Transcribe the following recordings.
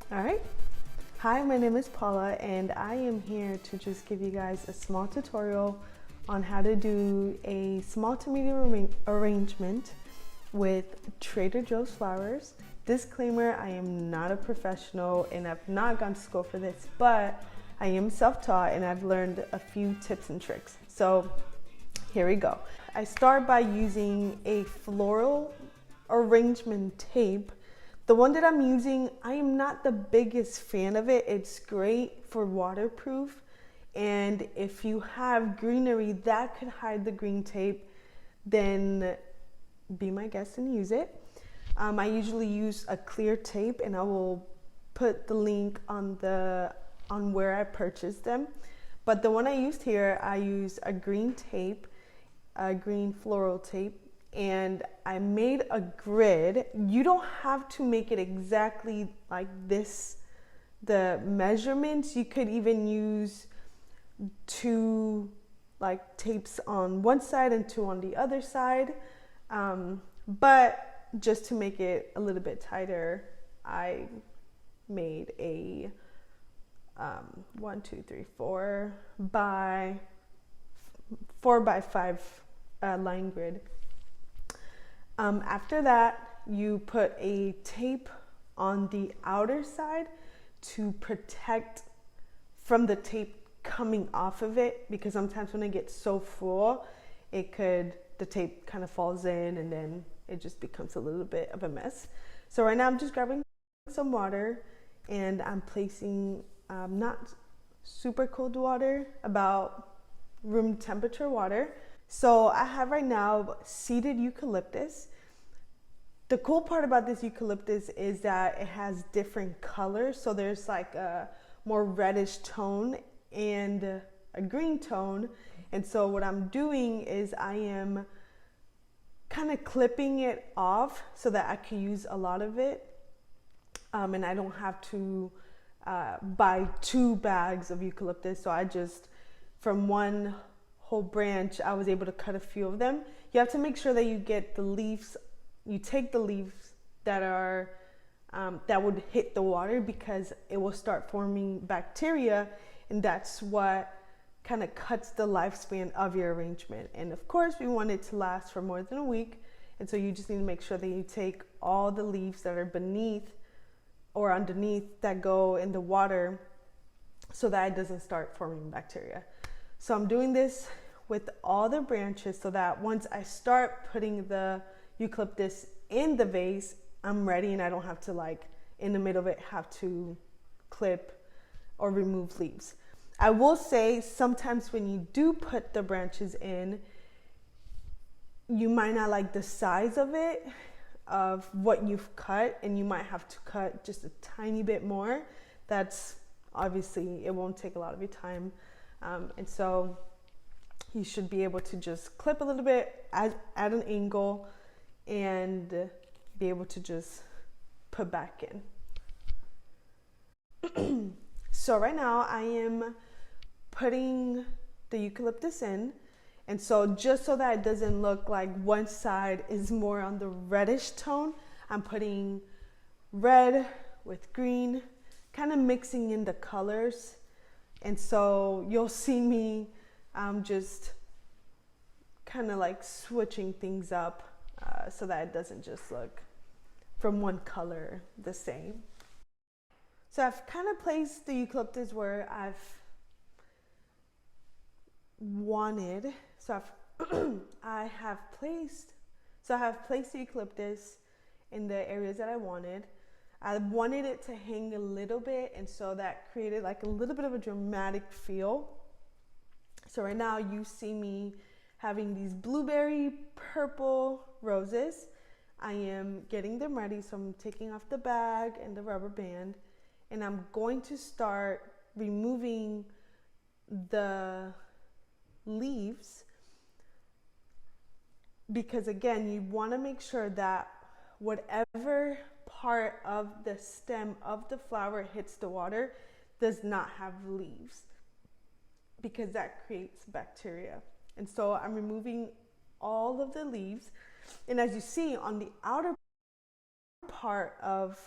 All right. Hi, my name is Paula and I am here to just give you guys a small tutorial on how to do a small to medium arrangement with Trader Joe's flowers. Disclaimer, I am not a professional and I've not gone to school for this, but I am self-taught and I've learned a few tips and tricks. So here we go. I start by using a floral arrangement tape. The one that I'm using, I am not the biggest fan of it. It's great for waterproof. And if you have greenery that could hide the green tape, then be my guest and use it. I usually use a clear tape and I will put the link on where I purchased them. But the one I used here, I used a green tape, a green floral tape, and I made a grid. You don't have to make it exactly like this, the measurements. You could even use two like tapes on one side and two on the other side. But just to make it a little bit tighter, I made a 4 by 5 line grid. After that, you put a tape on the outer side to protect from the tape coming off of it, because sometimes when it gets so full, the tape kind of falls in and then it just becomes a little bit of a mess. So right now I'm just grabbing some water and I'm placing not super cold water, about room temperature water. So I have right now seeded eucalyptus. The cool part about this eucalyptus is that it has different colors. So there's like a more reddish tone and a green tone. And so what I'm doing is I am kind of clipping it off so that I can use a lot of it. And I don't have to buy 2 bags of eucalyptus. So I just, from one whole branch, I was able to cut a few of them. You have to make sure that you get the leaves, you take the leaves that are that would hit the water, because it will start forming bacteria, and that's what kind of cuts the lifespan of your arrangement. And of course we want it to last for more than a week, and so you just need to make sure that you take all the leaves that are beneath or underneath that go in the water so that it doesn't start forming bacteria. So I'm doing this with all the branches so that once I start putting the eucalyptus in the vase, I'm ready and I don't have to, like, in the middle of it, have to clip or remove leaves. I will say sometimes when you do put the branches in, you might not like the size of it, of what you've cut, and you might have to cut just a tiny bit more. That's obviously, it won't take a lot of your time. And so you should be able to just clip a little bit at an angle and be able to just put back in. So right now I am putting the eucalyptus in. And so just so that it doesn't look like one side is more on the reddish tone, I'm putting red with green, kind of mixing in the colors. And so you'll see me just kind of like switching things up so that it doesn't just look from one color the same. So I've kind of placed the eucalyptus where I've wanted. So I have placed the eucalyptus in the areas that I wanted. I wanted it to hang a little bit, and so that created like a little bit of a dramatic feel. So right now you see me having these blueberry purple roses. I am getting them ready, so I'm taking off the bag and the rubber band, and I'm going to start removing the leaves, because again, you want to make sure that whatever part of the stem of the flower hits the water does not have leaves, because that creates bacteria. And so I'm removing all of the leaves, and as you see on the outer part of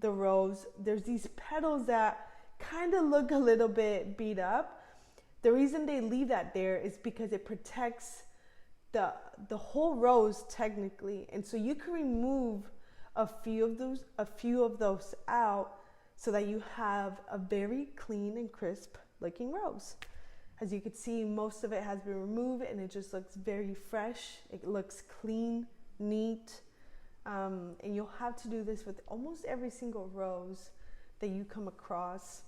the rose, there's these petals that kind of look a little bit beat up. The reason they leave that there is because it protects the whole rose technically, and so you can remove a few of those out so that you have a very clean and crisp looking rose. As you can see, most of it has been removed and it just looks very fresh. It looks clean, neat, and you'll have to do this with almost every single rose that you come across.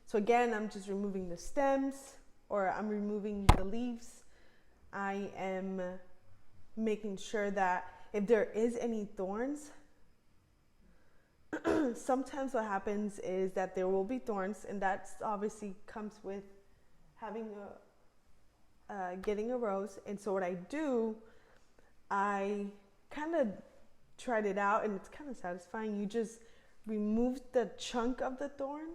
So again, I'm just removing the stems, or I'm removing the leaves. I am making sure that if there is any thorns, sometimes what happens is that there will be thorns, and that obviously comes with having getting a rose. And so what I do, I kind of tried it out, and it's kind of satisfying. You just remove the chunk of the thorn.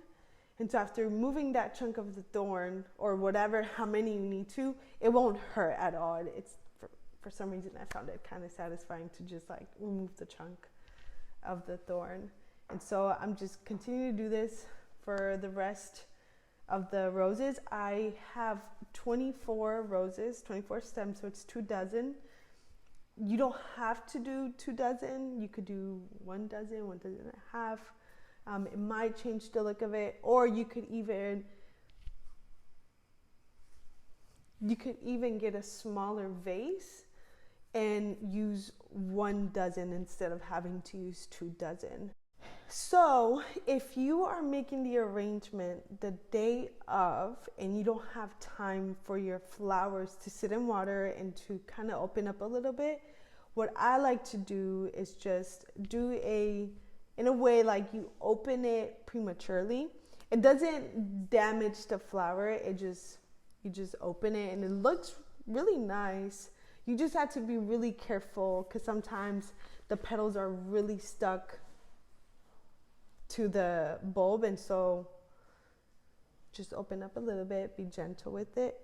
And so after removing that chunk of the thorn, or whatever, how many you need to, it won't hurt at all. It's for some reason I found it kind of satisfying to just like remove the chunk of the thorn. And so I'm just continuing to do this for the rest of the roses. I have 24 roses, 24 stems, so it's 2 dozen. You don't have to do 2 dozen. You could do 1 dozen, 1 dozen and a half. It might change the look of it, or you could even get a smaller vase and use 1 dozen instead of having to use 2 dozen. So if you are making the arrangement the day of and you don't have time for your flowers to sit in water and to kind of open up a little bit, what I like to do is just do in a way like you open it prematurely. It doesn't damage the flower. You just open it and it looks really nice. You just have to be really careful because sometimes the petals are really stuck to the bulb, and so just open up a little bit, be gentle with it.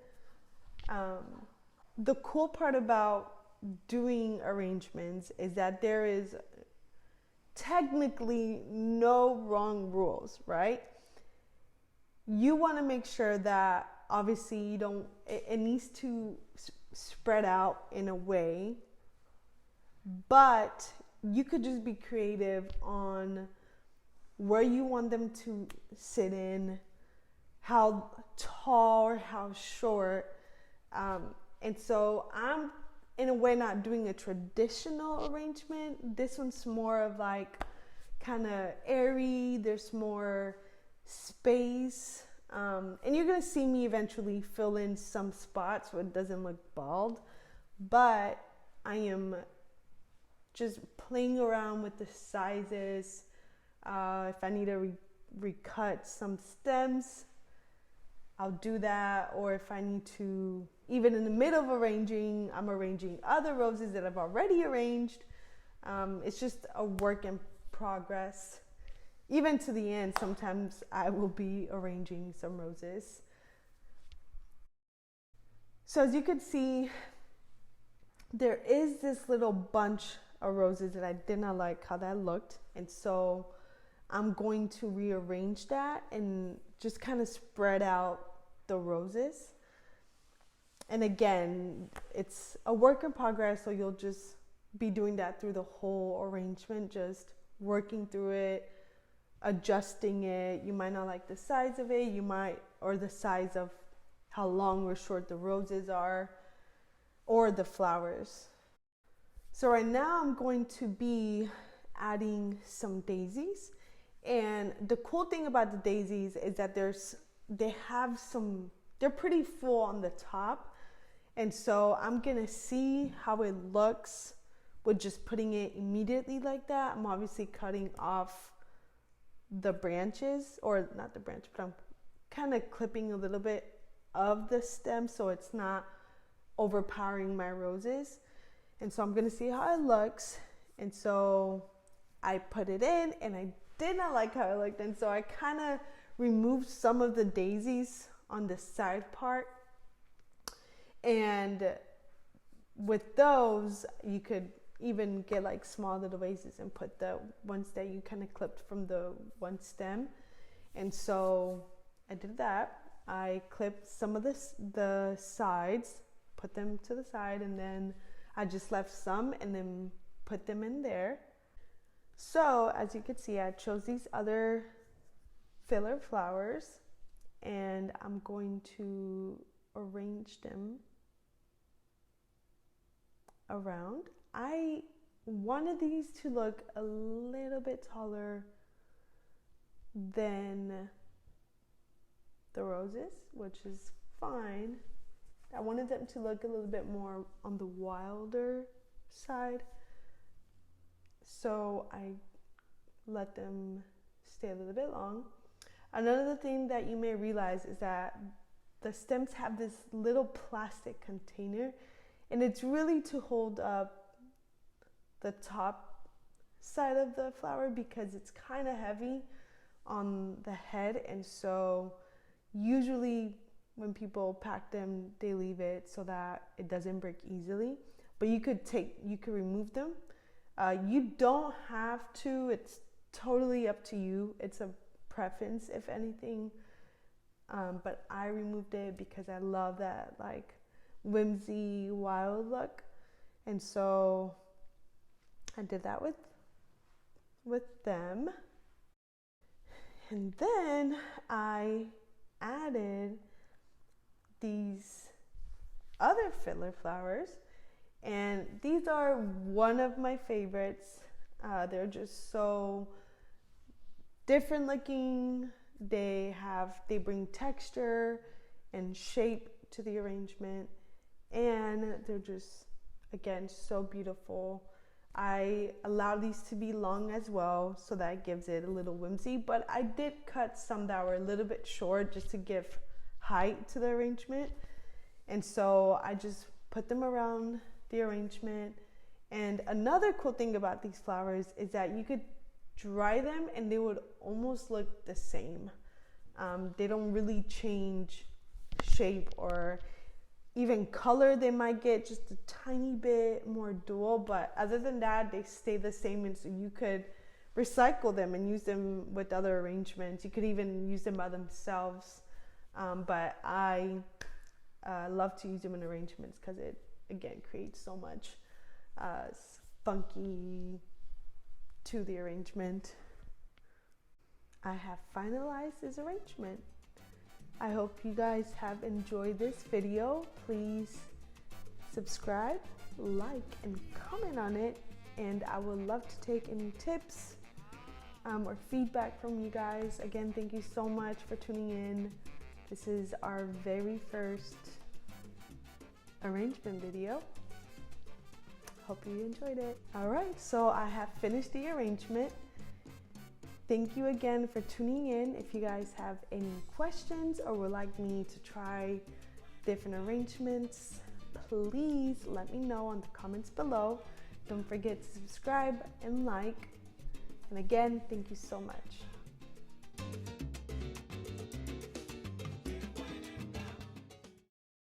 The cool part about doing arrangements is that there is technically no wrong rules, right? You want to make sure that obviously it needs to spread out in a way, but you could just be creative on where you want them to sit in, how tall or how short. And so I'm in a way not doing a traditional arrangement. This one's more of like kind of airy. There's more space. And you're going to see me eventually fill in some spots so it doesn't look bald. But I am just playing around with the sizes. If I need to recut some stems, I'll do that. Or if I need to, even in the middle of arranging, I'm arranging other roses that I've already arranged. It's just a work in progress. Even to the end, sometimes I will be arranging some roses. So as you can see, there is this little bunch of roses that I did not like how that looked. And so I'm going to rearrange that and just kind of spread out the roses. And again, it's a work in progress, so you'll just be doing that through the whole arrangement, just working through it, adjusting it. You might not like the size of it, or the size of how long or short the roses are, or the flowers. So right now I'm going to be adding some daisies. And the cool thing about the daisies is that they're pretty full on the top. And so I'm gonna see how it looks with just putting it immediately like that. I'm obviously cutting off the branches, or not the branch, but I'm kind of clipping a little bit of the stem so it's not overpowering my roses. And so I'm gonna see how it looks. And so I put it in and I did not like how it looked, and so I kind of removed some of the daisies on the side part. And with those, you could even get like small little vases and put the ones that you kind of clipped from the one stem. And so I did that. I clipped some of the sides, put them to the side, and then I just left some and then put them in there. So as you can see, I chose these other filler flowers and I'm going to arrange them around. I wanted these to look a little bit taller than the roses, which is fine. I wanted them to look a little bit more on the wilder side, so I let them stay a little bit long. Another thing that you may realize is that the stems have this little plastic container, and it's really to hold up the top side of the flower because it's kind of heavy on the head. And so usually when people pack them, they leave it so that it doesn't break easily. But you could remove them. You don't have to. It's totally up to you. It's a preference, if anything. But I removed it because I love that like whimsy, wild look. And so I did that with them. And then I added these other filler flowers, and these are one of my favorites. They're just so different looking. They bring texture and shape to the arrangement, and they're just, again, so beautiful. I allow these to be long as well, so that gives it a little whimsy, but I did cut some that were a little bit short just to give height to the arrangement. And so I just put them around the arrangement. And another cool thing about these flowers is that you could dry them and they would almost look the same. They don't really change shape or even color. They might get just a tiny bit more dual, but other than that, they stay the same. And so you could recycle them and use them with other arrangements. You could even use them by themselves. But I love to use them in arrangements because it, again, creates so much funky to the arrangement. I have finalized this arrangement. I hope you guys have enjoyed this video. Please subscribe, like, and comment on it. And I would love to take any tips or feedback from you guys. Again, thank you so much for tuning in. This is our very first arrangement video. Hope you enjoyed it. All right, so I have finished the arrangement. Thank you again for tuning in. If you guys have any questions or would like me to try different arrangements, please let me know in the comments below. Don't forget to subscribe and like. And again, thank you so much.